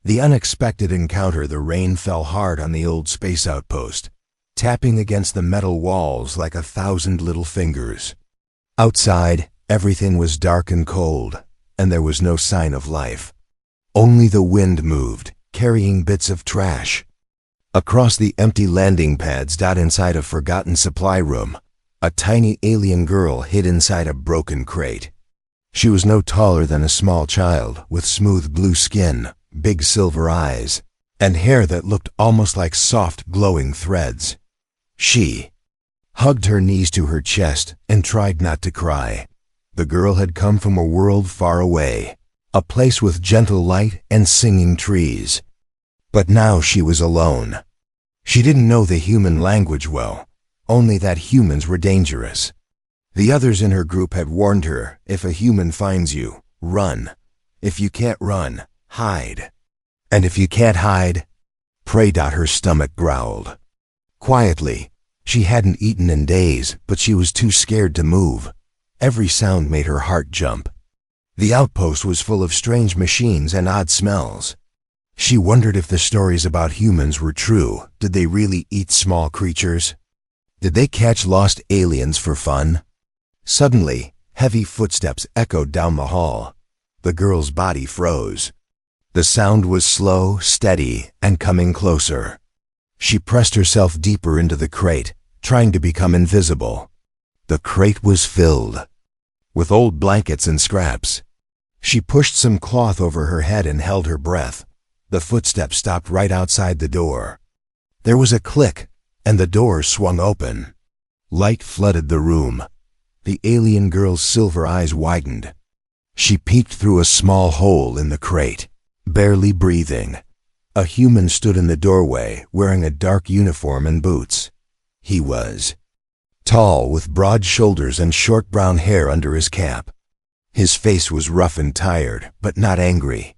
The unexpected encounter, the rain fell hard on the old space outpost, tapping against the metal walls like 1,000 little fingers. Outside, everything was dark and cold, and there was no sign of life. Only the wind moved, carrying bits of trash. Across the empty landing pads, inside a forgotten supply room, a tiny alien girl hid inside a broken crate. She was no taller than a small child, with smooth blue skin, big silver eyes, and hair that looked almost like soft, glowing threads. She hugged her knees to her chest and tried not to cry. The girl had come from a world far away, a place with gentle light and singing trees. But now she was alone. She didn't know the human language well, only that humans were dangerous. The others in her group had warned her, if a human finds you, run. If you can't run, hide. And if you can't hide, pray. Her stomach growled. Quietly, she hadn't eaten in days, but she was too scared to move. Every sound made her heart jump. The outpost was full of strange machines and odd smells. She wondered if the stories about humans were true. Did they really eat small creatures? Did they catch lost aliens for fun? Suddenly, heavy footsteps echoed down the hall. The girl's body froze. The sound was slow, steady, and coming closer. She pressed herself deeper into the crate, trying to become invisible. The crate was filled with old blankets and scraps. She pushed some cloth over her head and held her breath. The footsteps stopped right outside the door. There was a click, and the door swung open. Light flooded the room. The alien girl's silver eyes widened. She peeked through a small hole in the crate, barely breathing. A human stood in the doorway, wearing a dark uniform and boots. He was tall, with broad shoulders and short brown hair under his cap. His face was rough and tired, but not angry.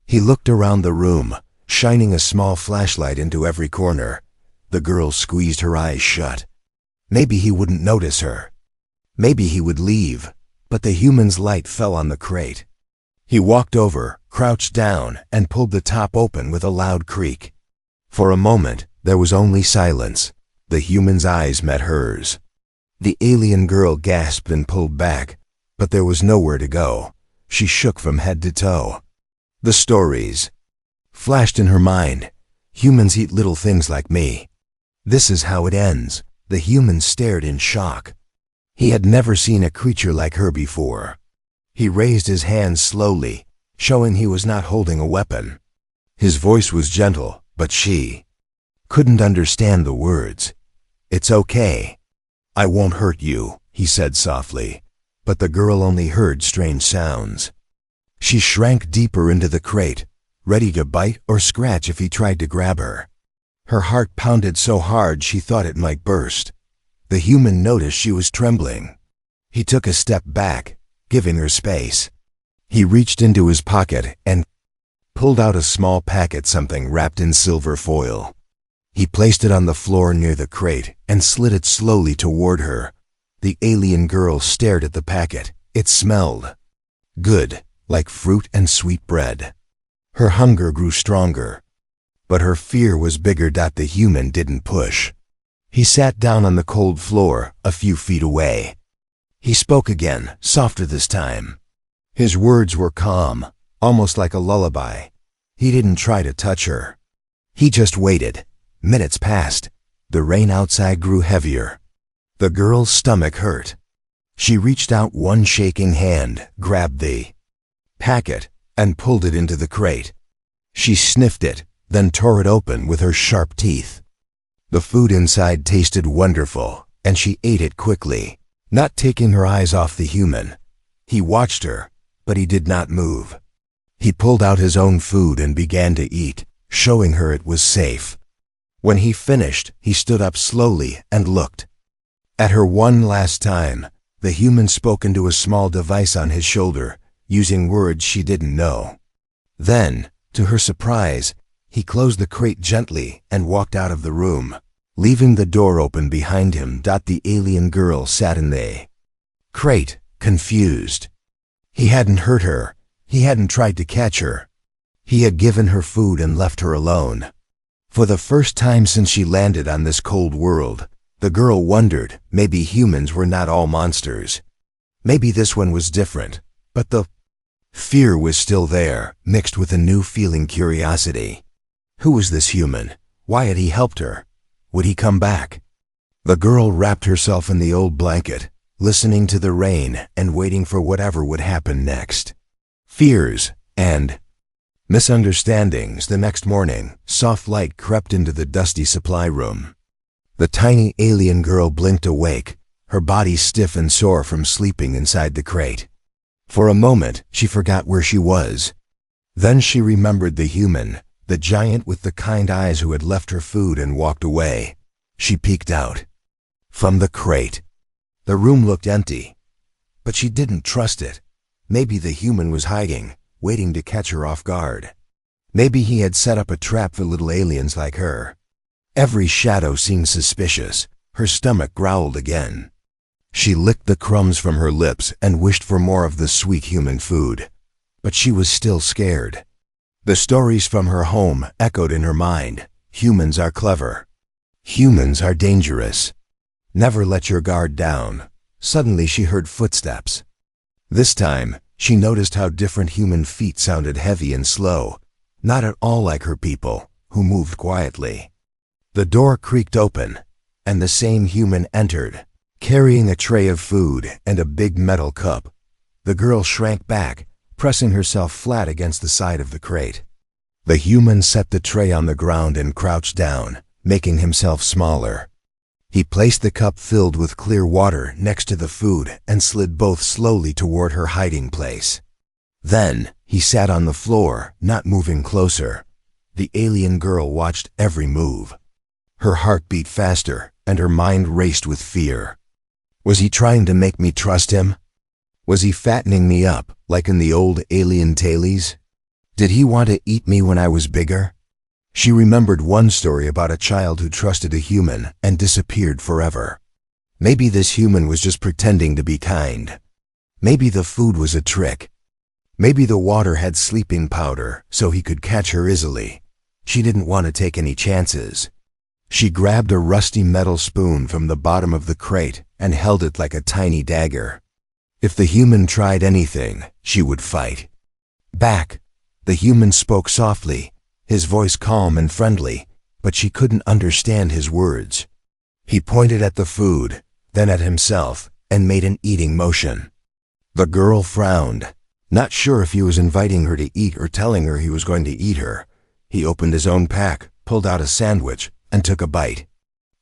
He looked around the room, shining a small flashlight into every corner. The girl squeezed her eyes shut. Maybe he wouldn't notice her. Maybe he would leave, but the human's light fell on the crate. He walked over, crouched down, and pulled the top open with a loud creak. For a moment, there was only silence. The human's eyes met hers. The alien girl gasped and pulled back, but there was nowhere to go. She shook from head to toe. The stories flashed in her mind. Humans eat little things like me. This is how it ends. The human stared in shock. He had never seen a creature like her before. He raised his hands slowly, showing he was not holding a weapon. His voice was gentle, but she couldn't understand the words. "It's okay. I won't hurt you," he said softly, but the girl only heard strange sounds. She shrank deeper into the crate, ready to bite or scratch if he tried to grab her. Her heart pounded so hard she thought it might burst. The human noticed she was trembling. He took a step back, giving her space. He reached into his pocket and pulled out a small packet, something wrapped in silver foil. He placed it on the floor near the crate and slid it slowly toward her. The alien girl stared at the packet. It smelled good, like fruit and sweet bread. Her hunger grew stronger, but her fear was bigger. The human didn't push. He sat down on the cold floor, a few feet away. He spoke again, softer this time. His words were calm, almost like a lullaby. He didn't try to touch her. He just waited. Minutes passed. The rain outside grew heavier. The girl's stomach hurt. She reached out one shaking hand, grabbed the packet, and pulled it into the crate. She sniffed it, then tore it open with her sharp teeth. The food inside tasted wonderful, and she ate it quickly, not taking her eyes off the human. He watched her, but he did not move. He pulled out his own food and began to eat, showing her it was safe. When he finished, he stood up slowly and looked at her one last time. The human spoke into a small device on his shoulder, using words she didn't know. Then, to her surprise, he closed the crate gently and walked out of the room, leaving the door open behind him. The alien girl sat in the crate, confused. He hadn't hurt her. He hadn't tried to catch her. He had given her food and left her alone. For the first time since she landed on this cold world, the girl wondered maybe humans were not all monsters. Maybe this one was different, but the fear was still there, mixed with a new feeling curiosity. Who was this human? Why had he helped her? Would he come back? The girl wrapped herself in the old blanket, listening to the rain and waiting for whatever would happen next. Fears and misunderstandings. The next morning, soft light crept into the dusty supply room. The tiny alien girl blinked awake, her body stiff and sore from sleeping inside the crate. For a moment, she forgot where she was. Then she remembered the human, the giant with the kind eyes who had left her food and walked away. She peeked out. From the crate. The room looked empty. But she didn't trust it. Maybe the human was hiding, waiting to catch her off guard. Maybe he had set up a trap for little aliens like her. Every shadow seemed suspicious. Her stomach growled again. She licked the crumbs from her lips and wished for more of the sweet human food. But she was still scared. The stories from her home echoed in her mind. Humans are clever. Humans are dangerous. Never let your guard down. Suddenly she heard footsteps. This time, she noticed how different human feet sounded heavy and slow, not at all like her people, who moved quietly. The door creaked open, and the same human entered, carrying a tray of food and a big metal cup. The girl shrank back, pressing herself flat against the side of the crate. The human set the tray on the ground and crouched down, making himself smaller. He placed the cup filled with clear water next to the food and slid both slowly toward her hiding place. Then, he sat on the floor, not moving closer. The alien girl watched every move. Her heart beat faster, and her mind raced with fear. Was he trying to make me trust him? Was he fattening me up, like in the old alien tales? Did he want to eat me when I was bigger? She remembered one story about a child who trusted a human and disappeared forever. Maybe this human was just pretending to be kind. Maybe the food was a trick. Maybe the water had sleeping powder so he could catch her easily. She didn't want to take any chances. She grabbed a rusty metal spoon from the bottom of the crate and held it like a tiny dagger. If the human tried anything, she would fight. Back. The human spoke softly, his voice calm and friendly, but she couldn't understand his words. He pointed at the food, then at himself, and made an eating motion. The girl frowned, not sure if he was inviting her to eat or telling her he was going to eat her. He opened his own pack, pulled out a sandwich, and took a bite.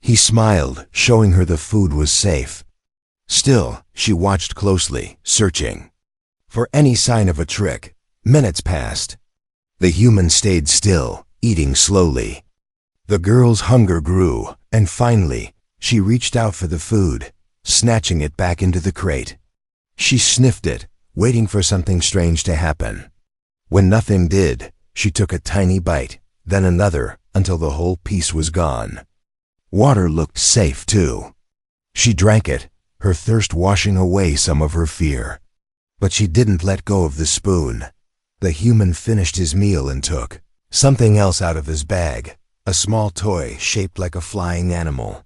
He smiled, showing her the food was safe. Still, she watched closely, searching for any sign of a trick. Minutes passed. The human stayed still, eating slowly. The girl's hunger grew, and finally, she reached out for the food, snatching it back into the crate. She sniffed it, waiting for something strange to happen. When nothing did, she took a tiny bite, then another, until the whole piece was gone. Water looked safe, too. She drank it, her thirst washing away some of her fear. But she didn't let go of the spoon. The human finished his meal and took something else out of his bag, a small toy shaped like a flying animal.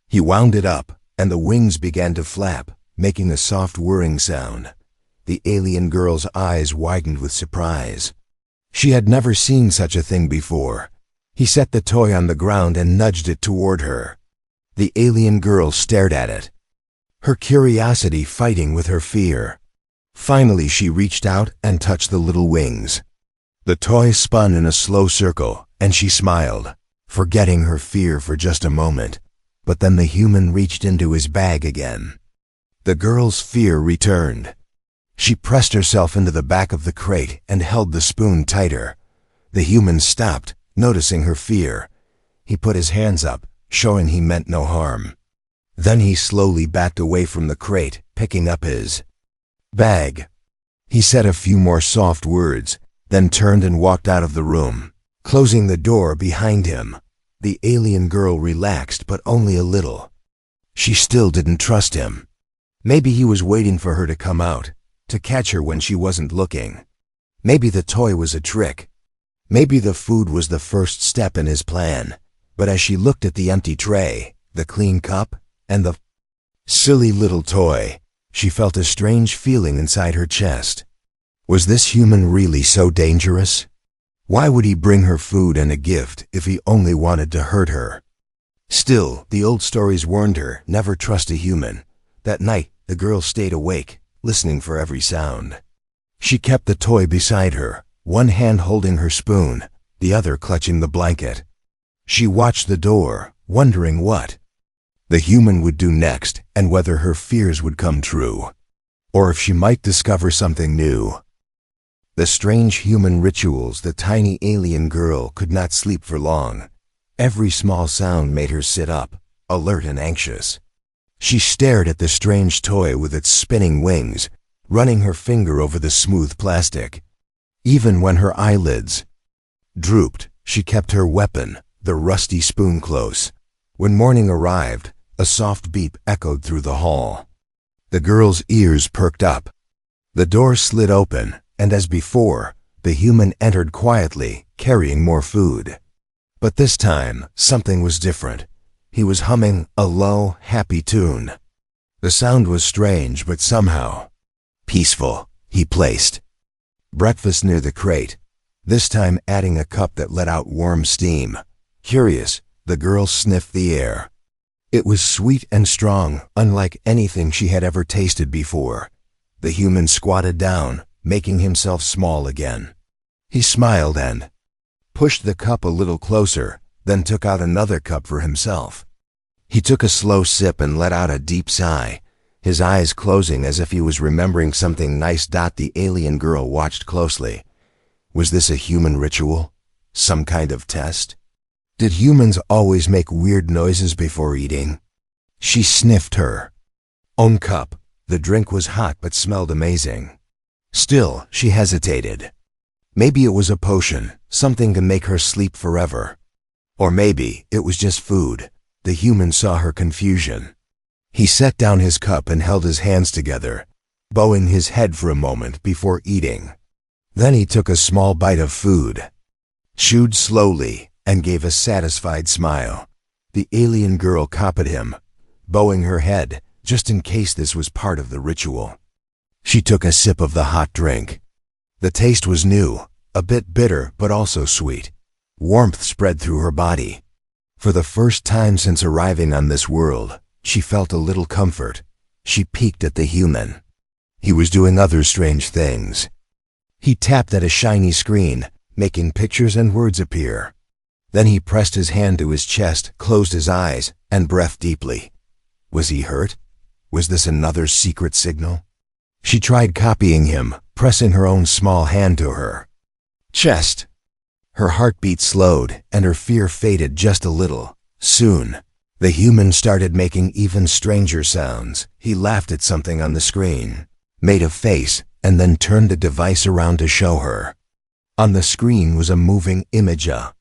He wound it up, and the wings began to flap, making a soft whirring sound. The alien girl's eyes widened with surprise. She had never seen such a thing before. He set the toy on the ground and nudged it toward her. The alien girl stared at it, her curiosity fighting with her fear. Finally, she reached out and touched the little wings. The toy spun in a slow circle, and she smiled, forgetting her fear for just a moment. But then the human reached into his bag again. The girl's fear returned. She pressed herself into the back of the crate and held the spoon tighter. The human stopped, noticing her fear. He put his hands up, showing he meant no harm. Then he slowly backed away from the crate, picking up his bag. He said a few more soft words, then turned and walked out of the room, closing the door behind him. The alien girl relaxed, but only a little. She still didn't trust him. Maybe he was waiting for her to come out, to catch her when she wasn't looking. Maybe the toy was a trick. Maybe the food was the first step in his plan, but as she looked at the empty tray, the clean cup, and the silly little toy, she felt a strange feeling inside her chest. Was this human really so dangerous? Why would he bring her food and a gift if he only wanted to hurt her? Still, the old stories warned her never trust a human. That night, the girl stayed awake, listening for every sound. She kept the toy beside her, one hand holding her spoon, the other clutching the blanket. She watched the door, wondering what the human would do next and whether her fears would come true, or if she might discover something new. The strange human rituals, the tiny alien girl could not sleep for long. Every small sound made her sit up, alert and anxious. She stared at the strange toy with its spinning wings, running her finger over the smooth plastic. Even when her eyelids drooped, she kept her weapon, the rusty spoon, close. When morning arrived, a soft beep echoed through the hall. The girl's ears perked up. The door slid open, and as before, the human entered quietly, carrying more food. But this time, something was different. He was humming a low, happy tune. The sound was strange, but somehow peaceful. He placed breakfast near the crate, this time adding a cup that let out warm steam. Curious, the girl sniffed the air. It was sweet and strong, unlike anything she had ever tasted before. The human squatted down, making himself small again. He smiled and pushed the cup a little closer, then took out another cup for himself. He took a slow sip and let out a deep sigh, his eyes closing as if he was remembering something nice. The alien girl watched closely. Was this a human ritual? Some kind of test? Did humans always make weird noises before eating? She sniffed her own cup. The drink was hot but smelled amazing. Still, she hesitated. Maybe it was a potion, something to make her sleep forever. Or maybe it was just food. The human saw her confusion. He set down his cup and held his hands together, bowing his head for a moment before eating. Then he took a small bite of food, chewed slowly, and gave a satisfied smile. The alien girl copied him, bowing her head, just in case this was part of the ritual. She took a sip of the hot drink. The taste was new, a bit bitter but also sweet. Warmth spread through her body. For the first time since arriving on this world, she felt a little comfort. She peeked at the human. He was doing other strange things. He tapped at a shiny screen, making pictures and words appear. Then he pressed his hand to his chest, closed his eyes, and breathed deeply. Was he hurt? Was this another secret signal? She tried copying him, pressing her own small hand to her chest. Her heartbeat slowed, and her fear faded just a little. Soon, the human started making even stranger sounds. He laughed at something on the screen, made a face, and then turned the device around to show her. On the screen was a moving image, a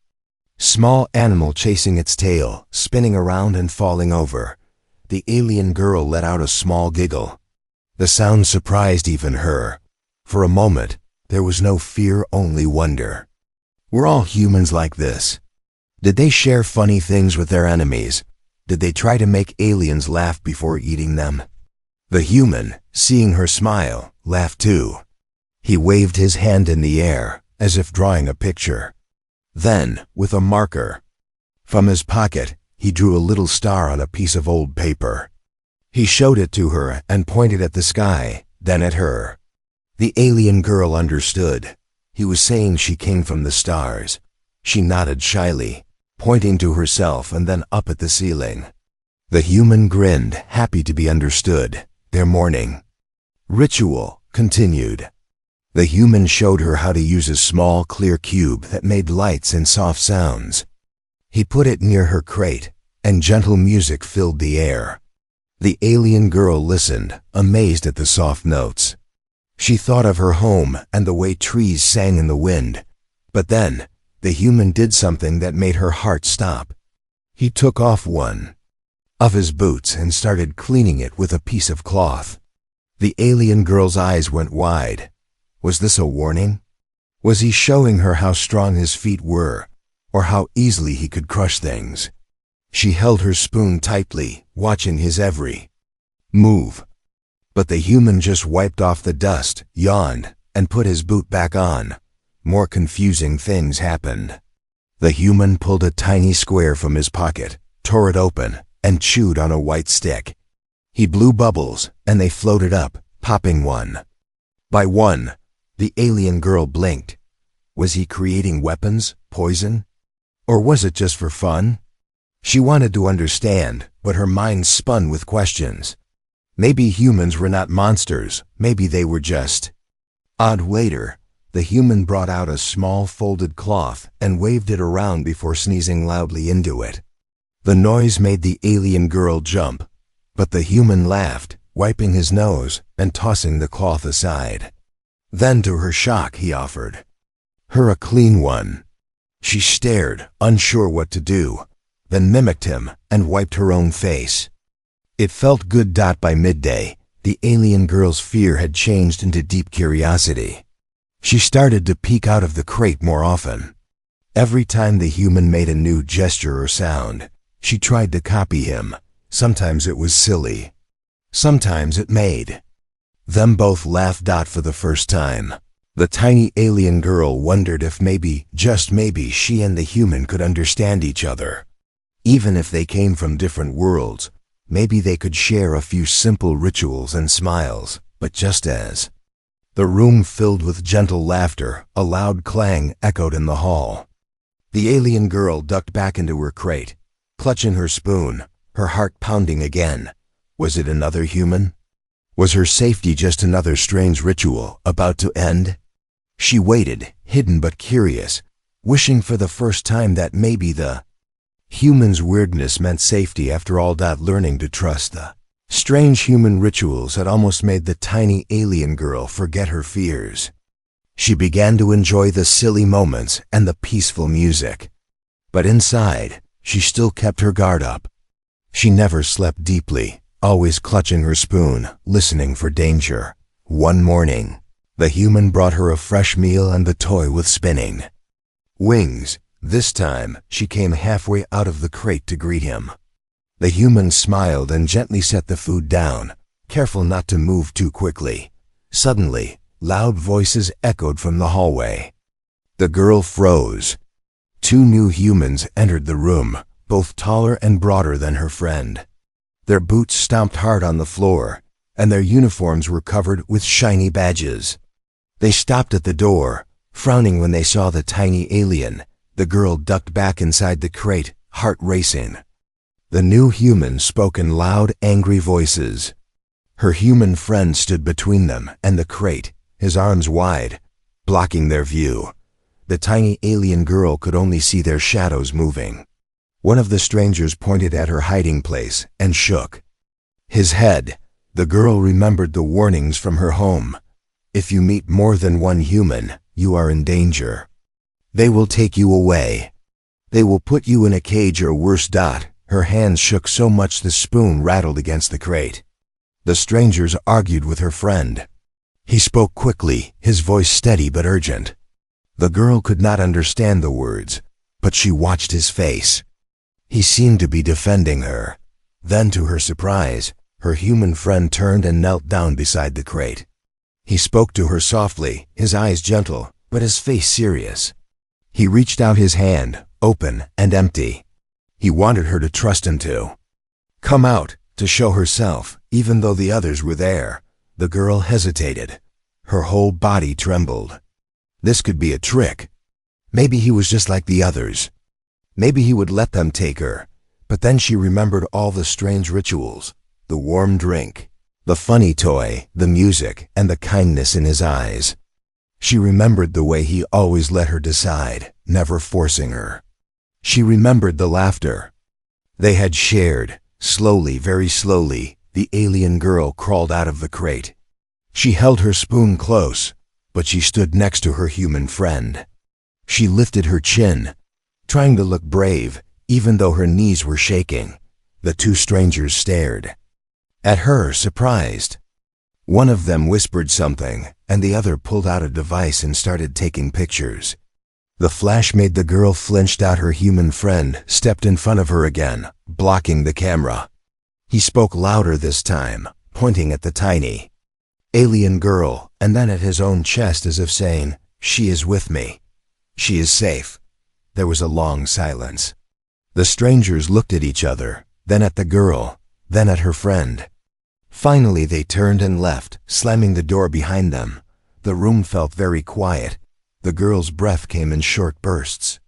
small animal chasing its tail, spinning around and falling over. The alien girl let out a small giggle. The sound surprised even her. For a moment, there was no fear, only wonder. Were all humans like this? Did they share funny things with their enemies? Did they try to make aliens laugh before eating them? The human, seeing her smile, laughed too. He waved his hand in the air, as if drawing a picture. Then, with a marker from his pocket, he drew a little star on a piece of old paper. He showed it to her and pointed at the sky, then at her. The alien girl understood. He was saying she came from the stars. She nodded shyly, pointing to herself and then up at the ceiling. The human grinned, happy to be understood. Their morning ritual continued. The human showed her how to use a small, clear cube that made lights and soft sounds. He put it near her crate, and gentle music filled the air. The alien girl listened, amazed at the soft notes. She thought of her home and the way trees sang in the wind. But then, the human did something that made her heart stop. He took off one of his boots and started cleaning it with a piece of cloth. The alien girl's eyes went wide. Was this a warning? Was he showing her how strong his feet were, or how easily he could crush things? She held her spoon tightly, watching his every move. But the human just wiped off the dust, yawned, and put his boot back on. More confusing things happened. The human pulled a tiny square from his pocket, tore it open, and chewed on a white stick. He blew bubbles, and they floated up, popping one by one. The alien girl blinked. Was he creating weapons, poison? Or was it just for fun? She wanted to understand, but her mind spun with questions. Maybe humans were not monsters, maybe they were just odd. Later, the human brought out a small folded cloth and waved it around before sneezing loudly into it. The noise made the alien girl jump, but the human laughed, wiping his nose and tossing the cloth aside. Then, to her shock, he offered her a clean one. She stared, unsure what to do, then mimicked him and wiped her own face. It felt good. By midday, the alien girl's fear had changed into deep curiosity. She started to peek out of the crate more often. Every time the human made a new gesture or sound, she tried to copy him. Sometimes it was silly. Sometimes it made them both laugh. For the first time, the tiny alien girl wondered if maybe, just maybe, she and the human could understand each other. Even if they came from different worlds, maybe they could share a few simple rituals and smiles. But just as the room filled with gentle laughter, a loud clang echoed in the hall. The alien girl ducked back into her crate, clutching her spoon, her heart pounding again. Was it another human? Was her safety just another strange ritual about to end? She waited, hidden but curious, wishing for the first time that maybe the human's weirdness meant safety after all. Learning to trust the strange human rituals had almost made the tiny alien girl forget her fears. She began to enjoy the silly moments and the peaceful music. But inside, she still kept her guard up. She never slept deeply, always clutching her spoon, listening for danger. One morning, the human brought her a fresh meal and the toy with spinning wings. This time, she came halfway out of the crate to greet him. The human smiled and gently set the food down, careful not to move too quickly. Suddenly, loud voices echoed from the hallway. The girl froze. Two new humans entered the room, both taller and broader than her friend. Their boots stomped hard on the floor, and their uniforms were covered with shiny badges. They stopped at the door, frowning when they saw the tiny alien. The girl ducked back inside the crate, heart racing. The new human spoke in loud, angry voices. Her human friend stood between them and the crate, his arms wide, blocking their view. The tiny alien girl could only see their shadows moving. One of the strangers pointed at her hiding place and shook his head. The girl remembered the warnings from her home. If you meet more than one human, you are in danger. They will take you away. They will put you in a cage or worse. Her hands shook so much the spoon rattled against the crate. The strangers argued with her friend. He spoke quickly, his voice steady but urgent. The girl could not understand the words, but she watched his face. He seemed to be defending her. Then, to her surprise, her human friend turned and knelt down beside the crate. He spoke to her softly, his eyes gentle, but his face serious. He reached out his hand, open and empty. He wanted her to trust him to come out, to show herself, even though the others were there. The girl hesitated. Her whole body trembled. This could be a trick. Maybe he was just like the others. Maybe he would let them take her. But then she remembered all the strange rituals, the warm drink, the funny toy, the music, and the kindness in his eyes. She remembered the way he always let her decide, never forcing her. She remembered the laughter they had shared. Slowly, very slowly, the alien girl crawled out of the crate. She held her spoon close, but she stood next to her human friend. She lifted her chin, trying to look brave, even though her knees were shaking. The two strangers stared at her, surprised. One of them whispered something, and the other pulled out a device and started taking pictures. The flash made the girl flinched out. Her human friend stepped in front of her again, blocking the camera. He spoke louder this time, pointing at the tiny alien girl, and then at his own chest as if saying, "She is with me. She is safe." There was a long silence. The strangers looked at each other, then at the girl, then at her friend. Finally they turned and left, slamming the door behind them. The room felt very quiet. The girl's breath came in short bursts.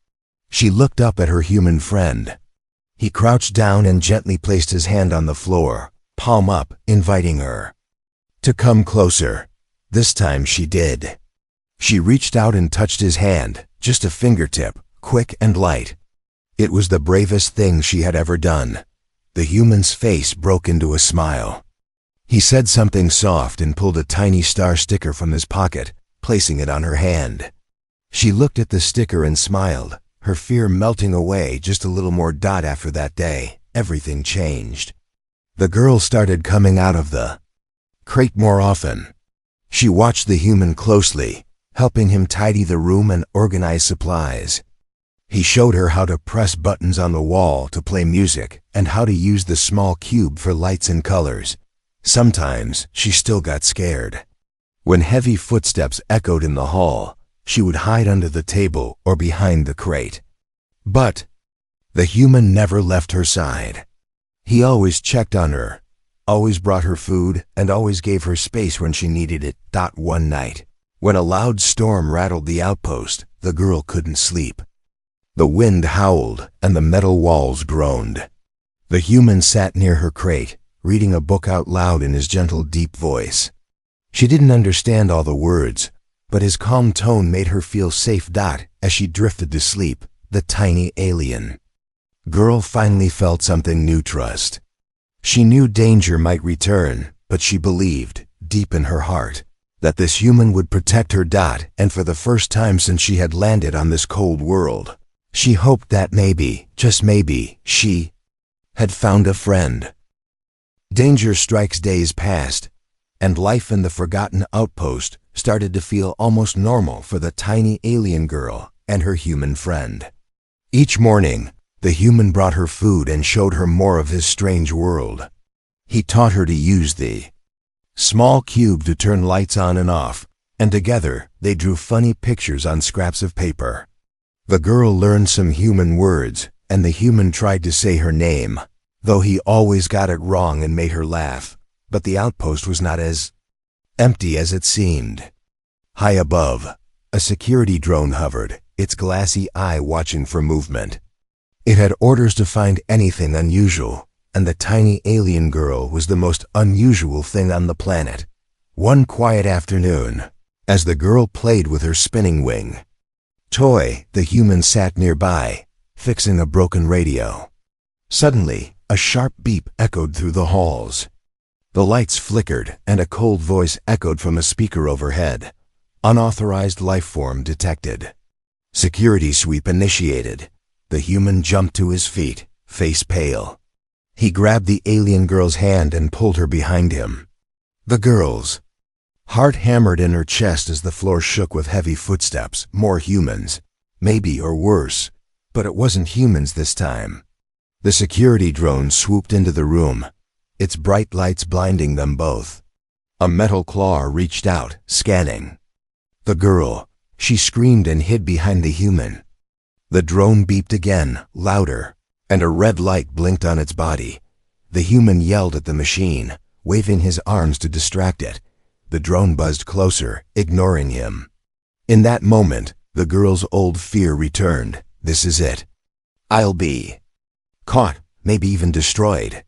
She looked up at her human friend. He crouched down and gently placed his hand on the floor, palm up, inviting her to come closer. This time she did. She reached out and touched his hand, just a fingertip, quick and light. It was the bravest thing she had ever done. The human's face broke into a smile. He said something soft and pulled a tiny star sticker from his pocket, placing it on her hand. She looked at the sticker and smiled, her fear melting away. Just a little more. After that day, everything changed. The girl started coming out of the crate more often. She watched the human closely, helping him tidy the room and organize supplies. He showed her how to press buttons on the wall to play music and how to use the small cube for lights and colors. Sometimes she still got scared. When heavy footsteps echoed in the hall, she would hide under the table or behind the crate. But the human never left her side. He always checked on her, always brought her food, and always gave her space when she needed it. One night, when a loud storm rattled the outpost, the girl couldn't sleep. The wind howled and the metal walls groaned. The human sat near her crate, reading a book out loud in his gentle, deep voice. She didn't understand all the words, but his calm tone made her feel safe. As she drifted to sleep, the tiny alien girl finally felt something new: trust. She knew danger might return, but she believed, deep in her heart, that this human would protect her. And for the first time since she had landed on this cold world, she hoped that maybe, just maybe, she had found a friend. Danger Strikes days passed, and life in the forgotten outpost started to feel almost normal for the tiny alien girl and her human friend. Each morning, the human brought her food and showed her more of his strange world. He taught her to use the small cube to turn lights on and off, and together they drew funny pictures on scraps of paper. The girl learned some human words, and the human tried to say her name, though he always got it wrong and made her laugh. But the outpost was not as empty as it seemed. High above, a security drone hovered, its glassy eye watching for movement. It had orders to find anything unusual, and the tiny alien girl was the most unusual thing on the planet. One quiet afternoon, as the girl played with her spinning wing toy, the human sat nearby, fixing a broken radio. Suddenly, a sharp beep echoed through the halls. The lights flickered, and a cold voice echoed from a speaker overhead. Unauthorized life form detected. Security sweep initiated. The human jumped to his feet, face pale. He grabbed the alien girl's hand and pulled her behind him. The girl's heart hammered in her chest as the floor shook with heavy footsteps. More humans. Maybe, or worse. But it wasn't humans this time. The security drone swooped into the room, its bright lights blinding them both. A metal claw reached out, scanning the girl. She screamed and hid behind the human. The drone beeped again, louder, and a red light blinked on its body. The human yelled at the machine, waving his arms to distract it. The drone buzzed closer, ignoring him. In that moment, the girl's old fear returned. This is it. I'll be caught, maybe even destroyed.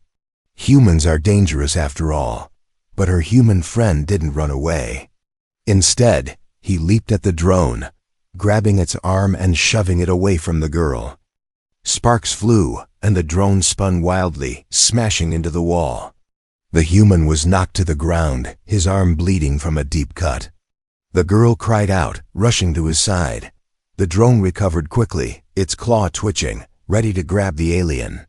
Humans are dangerous after all. But her human friend didn't run away. Instead, he leaped at the drone, grabbing its arm and shoving it away from the girl. Sparks flew, and the drone spun wildly, smashing into the wall. The human was knocked to the ground, his arm bleeding from a deep cut. The girl cried out, rushing to his side. The drone recovered quickly, its claw twitching, ready to grab the alien.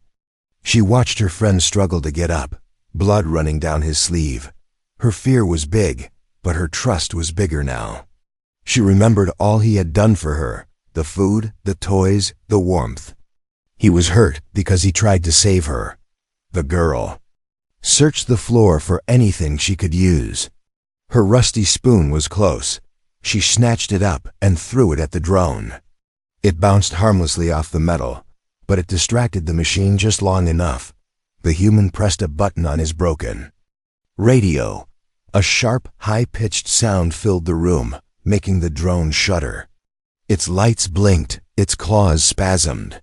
She watched her friend struggle to get up, blood running down his sleeve. Her fear was big, but her trust was bigger now. She remembered all he had done for her, the food, the toys, the warmth. He was hurt because he tried to save her. The girl searched the floor for anything she could use. Her rusty spoon was close. She snatched it up and threw it at the drone. It bounced harmlessly off the metal, but it distracted the machine just long enough. The human pressed a button on his broken radio. A sharp, high-pitched sound filled the room, making the drone shudder. Its lights blinked, its claws spasmed.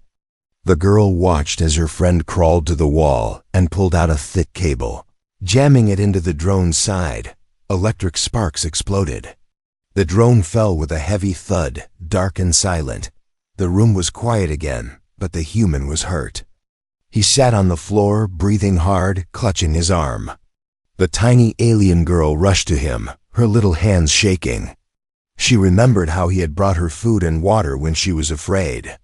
The girl watched as her friend crawled to the wall and pulled out a thick cable. Jamming it into the drone's side, electric sparks exploded. The drone fell with a heavy thud, dark and silent. The room was quiet again, but the human was hurt. He sat on the floor, breathing hard, clutching his arm. The tiny alien girl rushed to him, her little hands shaking. She remembered how he had brought her food and water when she was afraid.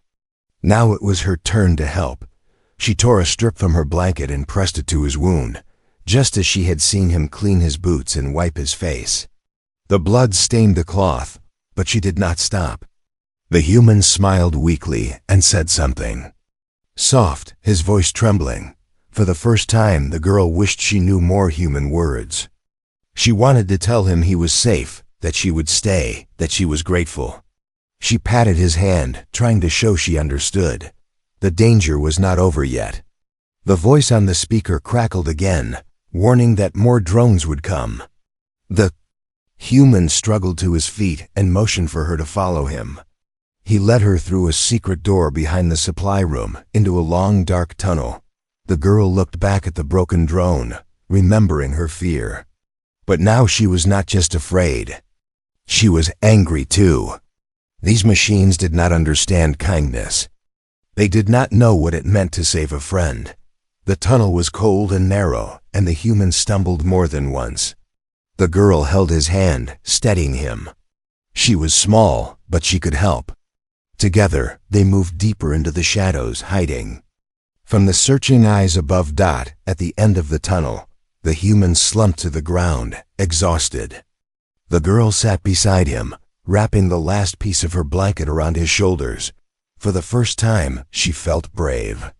Now it was her turn to help. She tore a strip from her blanket and pressed it to his wound, just as she had seen him clean his boots and wipe his face. The blood stained the cloth, but she did not stop. The human smiled weakly and said something. Soft, his voice trembling. For the first time, the girl wished she knew more human words. She wanted to tell him he was safe, that she would stay, that she was grateful. She patted his hand, trying to show she understood. The danger was not over yet. The voice on the speaker crackled again, warning that more drones would come. The human struggled to his feet and motioned for her to follow him. He led her through a secret door behind the supply room into a long, dark tunnel. The girl looked back at the broken drone, remembering her fear. But now she was not just afraid. She was angry too. These machines did not understand kindness. They did not know what it meant to save a friend. The tunnel was cold and narrow, and the human stumbled more than once. The girl held his hand, steadying him. She was small, but she could help. Together, they moved deeper into the shadows, hiding. From the searching eyes above Dot, at the end of the tunnel, the human slumped to the ground, exhausted. The girl sat beside him, wrapping the last piece of her blanket around his shoulders. For the first time, she felt brave.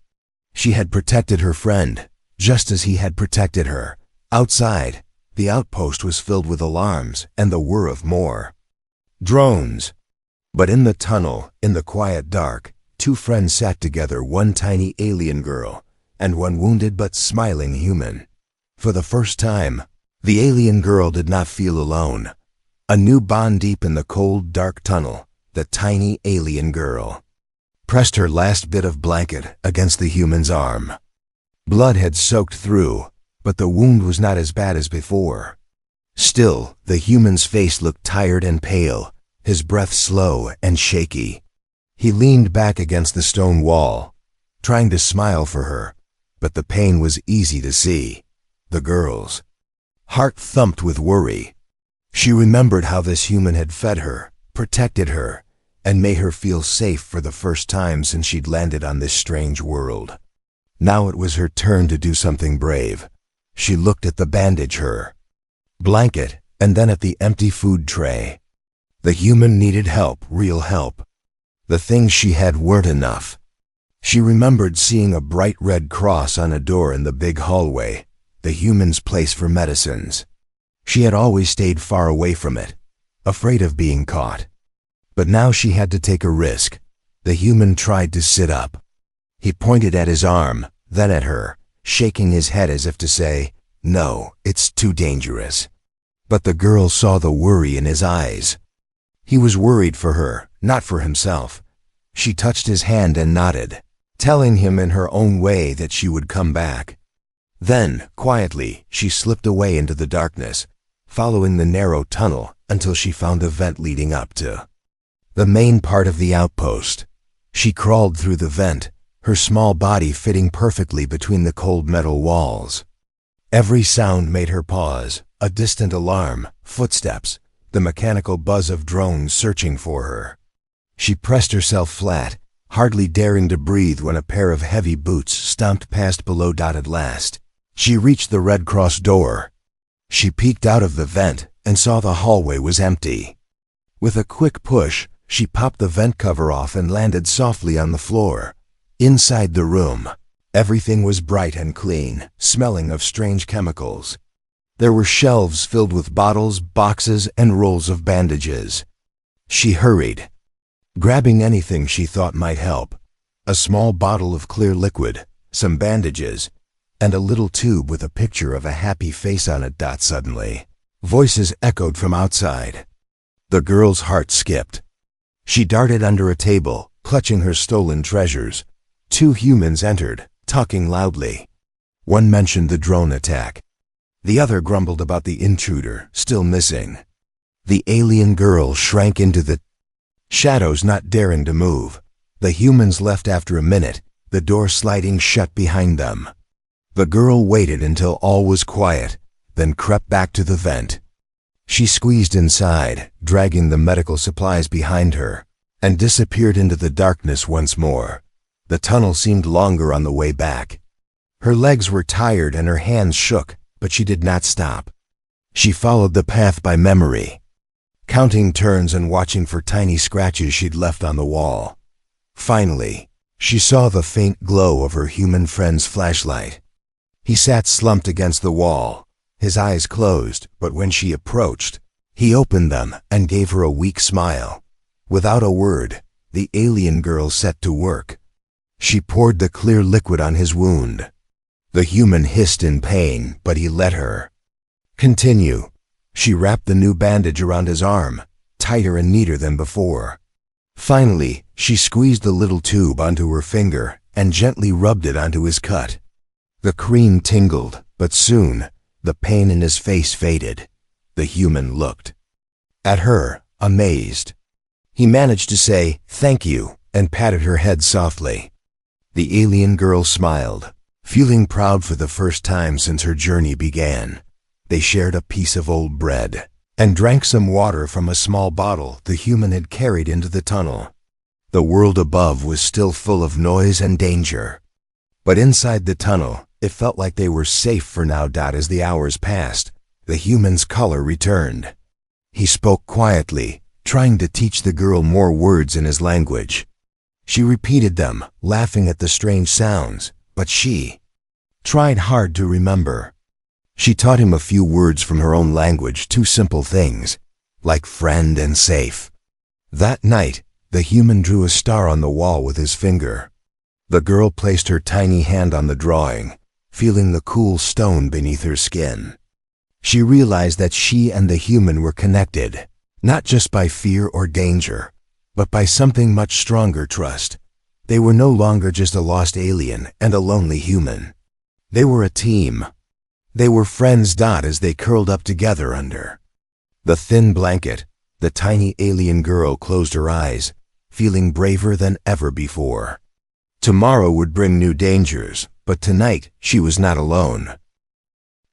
She had protected her friend, just as he had protected her. Outside, the outpost was filled with alarms and the whir of more drones. But in the tunnel, in the quiet dark, two friends sat together, one tiny alien girl and one wounded but smiling human. For the first time, the alien girl did not feel alone. A new bond deep in the cold, dark tunnel, the tiny alien girl pressed her last bit of blanket against the human's arm. Blood had soaked through, but the wound was not as bad as before. Still, the human's face looked tired and pale, his breath slow and shaky. He leaned back against the stone wall, trying to smile for her, but the pain was easy to see. The girl's heart thumped with worry. She remembered how this human had fed her, protected her, and made her feel safe for the first time since she'd landed on this strange world. Now it was her turn to do something brave. She looked at the bandage, her blanket, and then at the empty food tray. The human needed help, real help. The things she had weren't enough. She remembered seeing a bright red cross on a door in the big hallway, the human's place for medicines. She had always stayed far away from it, afraid of being caught. But now she had to take a risk. The human tried to sit up. He pointed at his arm, then at her, shaking his head as if to say, "No, it's too dangerous." But the girl saw the worry in his eyes. He was worried for her, not for himself. She touched his hand and nodded, telling him in her own way that she would come back. Then, quietly, she slipped away into the darkness, following the narrow tunnel until she found a vent leading up to the main part of the outpost. She crawled through the vent, her small body fitting perfectly between the cold metal walls. Every sound made her pause, a distant alarm, footsteps, the mechanical buzz of drones searching for her. She pressed herself flat, hardly daring to breathe when a pair of heavy boots stomped past below Dot at last. She reached the Red Cross door. She peeked out of the vent and saw the hallway was empty. With a quick push, she popped the vent cover off and landed softly on the floor. Inside the room, everything was bright and clean, smelling of strange chemicals. There were shelves filled with bottles, boxes, and rolls of bandages. She hurried, grabbing anything she thought might help. A small bottle of clear liquid, some bandages, and a little tube with a picture of a happy face on it. Suddenly, voices echoed from outside. The girl's heart skipped. She darted under a table, clutching her stolen treasures. 2 humans entered, talking loudly. One mentioned the drone attack. The other grumbled about the intruder, still missing. The alien girl shrank into the shadows, not daring to move. The humans left after a minute, the door sliding shut behind them. The girl waited until all was quiet, then crept back to the vent. She squeezed inside, dragging the medical supplies behind her, and disappeared into the darkness once more. The tunnel seemed longer on the way back. Her legs were tired and her hands shook, but she did not stop. She followed the path by memory, counting turns and watching for tiny scratches she'd left on the wall. Finally, she saw the faint glow of her human friend's flashlight. He sat slumped against the wall, his eyes closed, but when she approached, he opened them and gave her a weak smile. Without a word, the alien girl set to work. She poured the clear liquid on his wound. The human hissed in pain, but he let her continue. She wrapped the new bandage around his arm, tighter and neater than before. Finally, she squeezed the little tube onto her finger and gently rubbed it onto his cut. The cream tingled, but soon, the pain in his face faded. The human looked at her, amazed. He managed to say, "Thank you," and patted her head softly. The alien girl smiled, feeling proud for the first time since her journey began. They shared a piece of old bread and drank some water from a small bottle the human had carried into the tunnel. The world above was still full of noise and danger, but inside the tunnel, it felt like they were safe for now. As the hours passed, the human's color returned. He spoke quietly, trying to teach the girl more words in his language. She repeated them, laughing at the strange sounds, but she tried hard to remember. She taught him a few words from her own language, 2 simple things, like friend and safe. That night, the human drew a star on the wall with his finger. The girl placed her tiny hand on the drawing, feeling the cool stone beneath her skin. She realized that she and the human were connected, not just by fear or danger, but by something much stronger: trust. They were no longer just a lost alien and a lonely human. They were a team. They were friends. As they curled up together under the thin blanket, the tiny alien girl closed her eyes, feeling braver than ever before. Tomorrow would bring new dangers, but tonight she was not alone.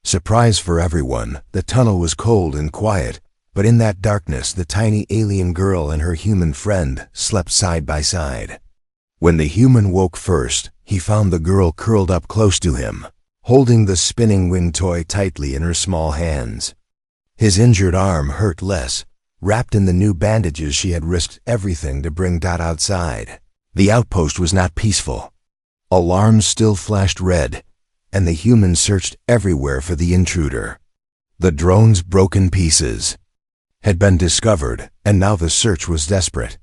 Surprise for everyone, the tunnel was cold and quiet, but in that darkness the tiny alien girl and her human friend slept side by side. When the human woke first, he found the girl curled up close to him, holding the spinning wing toy tightly in her small hands. His injured arm hurt less, wrapped in the new bandages she had risked everything to bring outside. The outpost was not peaceful. Alarms still flashed red, and the humans searched everywhere for the intruder. The drone's broken pieces had been discovered, and now the search was desperate.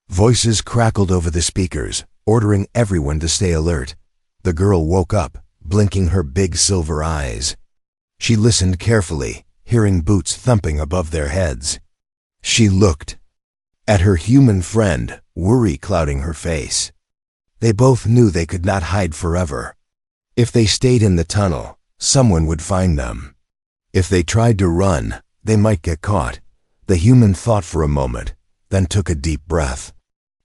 Voices crackled over the speakers, ordering everyone to stay alert. The girl woke up, blinking her big silver eyes. She listened carefully, hearing boots thumping above their heads. She looked at her human friend, worry clouding her face. They both knew they could not hide forever. If they stayed in the tunnel, someone would find them. If they tried to run, they might get caught. The human thought for a moment, then took a deep breath.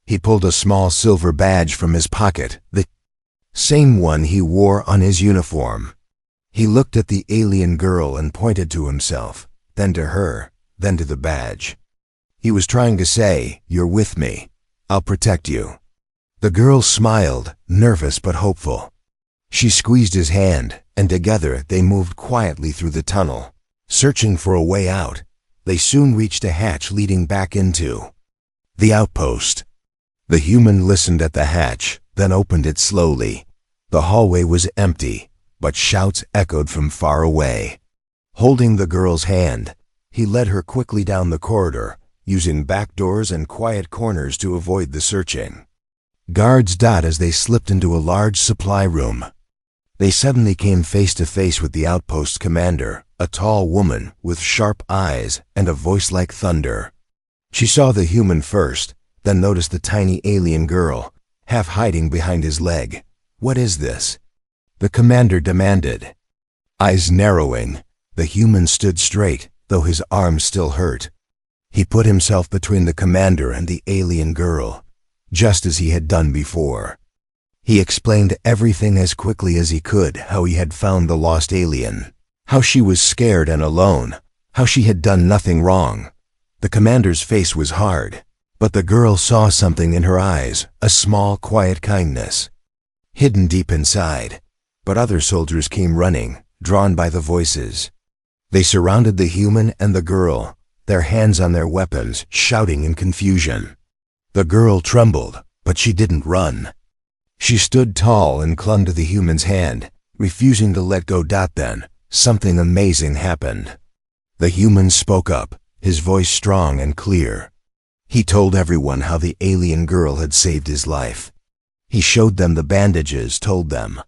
He pulled a small silver badge from his pocket, the same one he wore on his uniform. He looked at the alien girl and pointed to himself, then to her, then to the badge. He was trying to say, "You're with me. I'll protect you." The girl smiled, nervous but hopeful. She squeezed his hand, and together they moved quietly through the tunnel, searching for a way out, They soon reached a hatch leading back into the outpost. The human listened at the hatch, then opened it slowly. The hallway was empty, but shouts echoed from far away. Holding the girl's hand, he led her quickly down the corridor, using back doors and quiet corners to avoid the searching guards as they slipped into a large supply room. They suddenly came face to face with the outpost commander, a tall woman with sharp eyes and a voice like thunder. She saw the human first, then noticed the tiny alien girl, half hiding behind his leg. "What is this?" the commander demanded. Eyes narrowing, the human stood straight, though his arms still hurt. He put himself between the commander and the alien girl, just as he had done before. He explained everything as quickly as he could, how he had found the lost alien, how she was scared and alone, how she had done nothing wrong. The commander's face was hard, but the girl saw something in her eyes, a small, quiet kindness, hidden deep inside. But other soldiers came running, drawn by the voices. They surrounded the human and the girl, their hands on their weapons, shouting in confusion. The girl trembled, but she didn't run. She stood tall and clung to the human's hand, refusing to let go. Then, something amazing happened. The human spoke up, his voice strong and clear. He told everyone how the alien girl had saved his life. He showed them the bandages, told them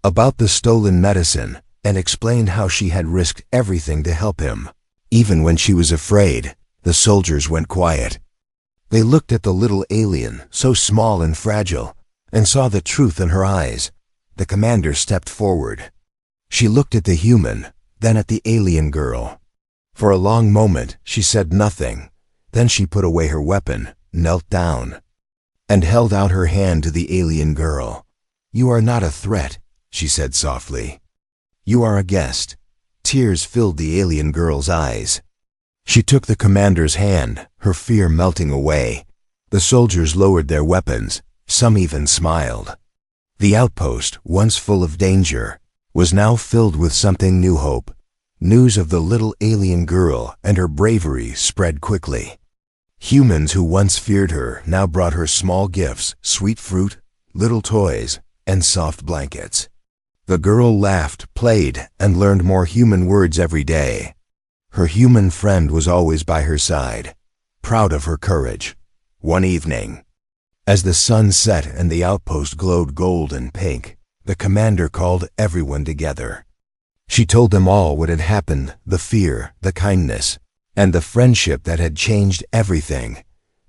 about the stolen medicine, and explained how she had risked everything to help him. Even when she was afraid, the soldiers went quiet. They looked at the little alien, so small and fragile, and saw the truth in her eyes. The commander stepped forward. She looked at the human, then at the alien girl. For a long moment, she said nothing. Then she put away her weapon, knelt down, and held out her hand to the alien girl. "You are not a threat," she said softly. "You are a guest." Tears filled the alien girl's eyes. She took the commander's hand, her fear melting away. The soldiers lowered their weapons, some even smiled. The outpost, once full of danger, was now filled with something new: hope. News of the little alien girl and her bravery spread quickly. Humans who once feared her now brought her small gifts, sweet fruit, little toys, and soft blankets. The girl laughed, played, and learned more human words every day. Her human friend was always by her side, proud of her courage. One evening, as the sun set and the outpost glowed gold and pink, the commander called everyone together. She told them all what had happened, the fear, the kindness, and the friendship that had changed everything.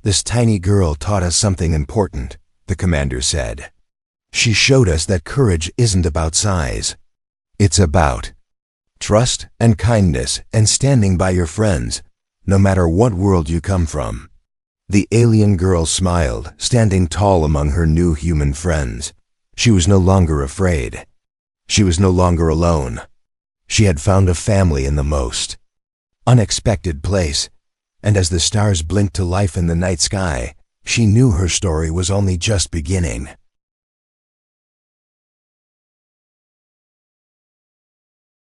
"This tiny girl taught us something important," the commander said. "She showed us that courage isn't about size. It's about trust and kindness and standing by your friends, no matter what world you come from." The alien girl smiled, standing tall among her new human friends. She was no longer afraid. She was no longer alone. She had found a family in the most unexpected place, and as the stars blinked to life in the night sky, she knew her story was only just beginning.